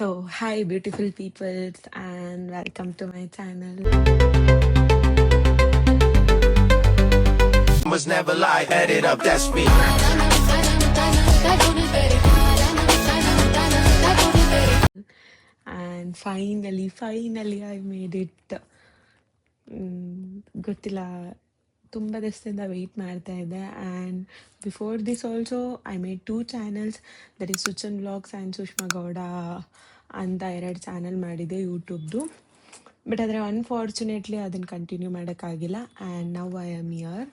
So, hi, beautiful people, and welcome to my channel. Was never lie, edit up, that's me. And finally, I made it. ಗೊತ್ತಿಲ್ಲ, ತುಂಬ ದಿವಸದಿಂದ wait ಮಾಡ್ತಾ ಇದ್ದೆ. And before this also I made 2 channels, that is Suchan vlogs and Sushma Gowda ಅಂತ 2 channel ಮಾಡಿದೆ ಯೂಟ್ಯೂಬ್ದು. But ಆದರೆ unfortunately ಅದನ್ನು ಕಂಟಿನ್ಯೂ ಮಾಡೋಕ್ಕಾಗಿಲ್ಲ. And now I am here.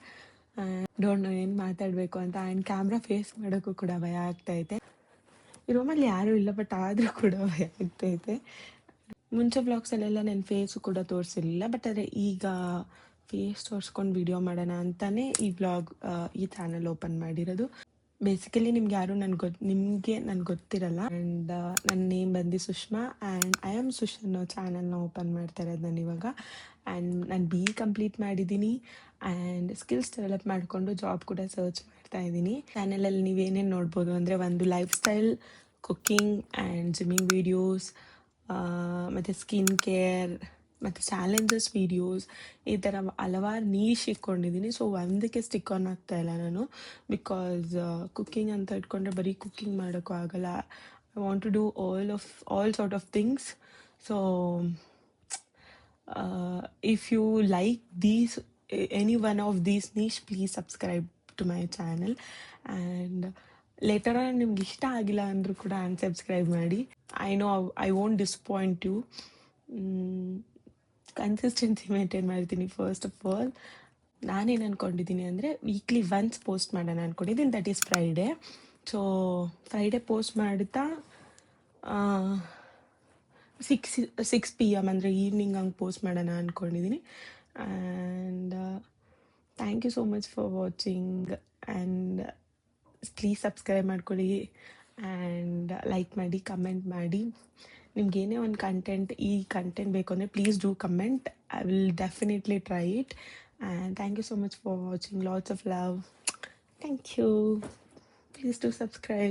Don't know ಏನು ಮಾತಾಡಬೇಕು ಅಂತ. ಆ್ಯಂಡ್ ಕ್ಯಾಮ್ರಾ ಫೇಸ್ ಮಾಡೋಕ್ಕೂ ಕೂಡ ಭಯ ಆಗ್ತೈತೆ. ಈ ರೂಮಲ್ಲಿ ಯಾರೂ ಇಲ್ಲ, ಬಟ್ ಆದರೂ ಕೂಡ ಭಯ ಆಗ್ತೈತೆ. ಮುಂಚೆ ವ್ಲಾಗ್ಸಲ್ಲೆಲ್ಲ ನನ್ನ ಫೇಸು ಕೂಡ ತೋರಿಸಿರಲಿಲ್ಲ, ಬಟ್ ಆದರೆ ಈಗ ಫೇಸ್ ತೋರಿಸ್ಕೊಂಡು ವಿಡಿಯೋ ಮಾಡೋಣ ಅಂತಲೇ ಈ ಚಾನಲ್ ಓಪನ್ ಮಾಡಿರೋದು. ಬೇಸಿಕಲಿ ನಿಮಗೆ ನನ್ಗೆ ಗೊತ್ತಿರಲ್ಲ. ಆ್ಯಂಡ್ ನನ್ನ ನೇಮ್ ಬಂದು Sushma, and I am Sush ಅನ್ನೋ ಚಾನಲ್ನ ಓಪನ್ ಮಾಡ್ತಾ ಇರೋದು ನಾನು ಇವಾಗ. ಆ್ಯಂಡ್ ನಾನು BE ಕಂಪ್ಲೀಟ್ ಮಾಡಿದ್ದೀನಿ ಆ್ಯಂಡ್ ಸ್ಕಿಲ್ಸ್ ಡೆವಲಪ್ ಮಾಡಿಕೊಂಡು ಜಾಬ್ ಕೂಡ ಸರ್ಚ್ ಮಾಡ್ತಾ ಇದ್ದೀನಿ. ಚಾನಲಲ್ಲಿ ನೀವೇನೇನು ನೋಡ್ಬೋದು ಅಂದರೆ, ಒಂದು life style, cooking and gymming videos, ಮತ್ತು ಸ್ಕಿನ್ ಕೇರ್ ಮತ್ತು ಚಾಲೆಂಜಸ್ ವೀಡಿಯೋಸ್, ಈ ಥರ ಹಲವಾರು ನೀಶ್ ಇಟ್ಕೊಂಡಿದ್ದೀನಿ. ಸೊ ಒಂದಕ್ಕೆ ಸ್ಟಿಕ್ ಆನ್ ಆಗ್ತಾ ಇಲ್ಲ ನಾನು, ಬಿಕಾಸ್ ಕುಕ್ಕಿಂಗ್ ಅಂತ ಇಟ್ಕೊಂಡ್ರೆ ಬರೀ ಕುಕ್ಕಿಂಗ್ ಮಾಡೋಕ್ಕೂ ಆಗಲ್ಲ. I want to do all sort of things. So if you like any one of these niche, please subscribe to my channel. And later on ನಿಮ್ಗೆ ಇಷ್ಟ ಆಗಿಲ್ಲ ಅಂದರೂ ಕೂಡ ಅನ್ಸಬ್ಸ್ಕ್ರೈಬ್ ಮಾಡಿ. I know I won't disappoint you. Consistency maintain ಮಾಡ್ತೀನಿ. First of all ನಾನೇನು ಅಂದ್ಕೊಂಡಿದ್ದೀನಿ ಅಂದರೆ, ವೀಕ್ಲಿ ಒನ್ಸ್ ಪೋಸ್ಟ್ ಮಾಡೋಣ ಅಂದ್ಕೊಂಡಿದ್ದೀನಿ, that is Friday. So Friday post ಮಾಡ್ತಾ 6 PM ಅಂದರೆ ಈವ್ನಿಂಗ್ ಹಂಗೆ ಪೋಸ್ಟ್ ಮಾಡೋಣ ಅಂದ್ಕೊಂಡಿದ್ದೀನಿ. And thank you so much for watching. And please subscribe ಮಾಡ್ಕೊಳ್ಳಿ ಆ್ಯಂಡ್ ಲೈಕ್ ಮಾಡಿ, ಕಮೆಂಟ್ ಮಾಡಿ. ನಿಮ್ಗೇನೇ ಒಂದು ಈ ಕಂಟೆಂಟ್ ಬೇಕು ಅಂದರೆ please do comment. I will definitely try it. And thank you so much for watching. Lots of love. Thank you. Please do subscribe.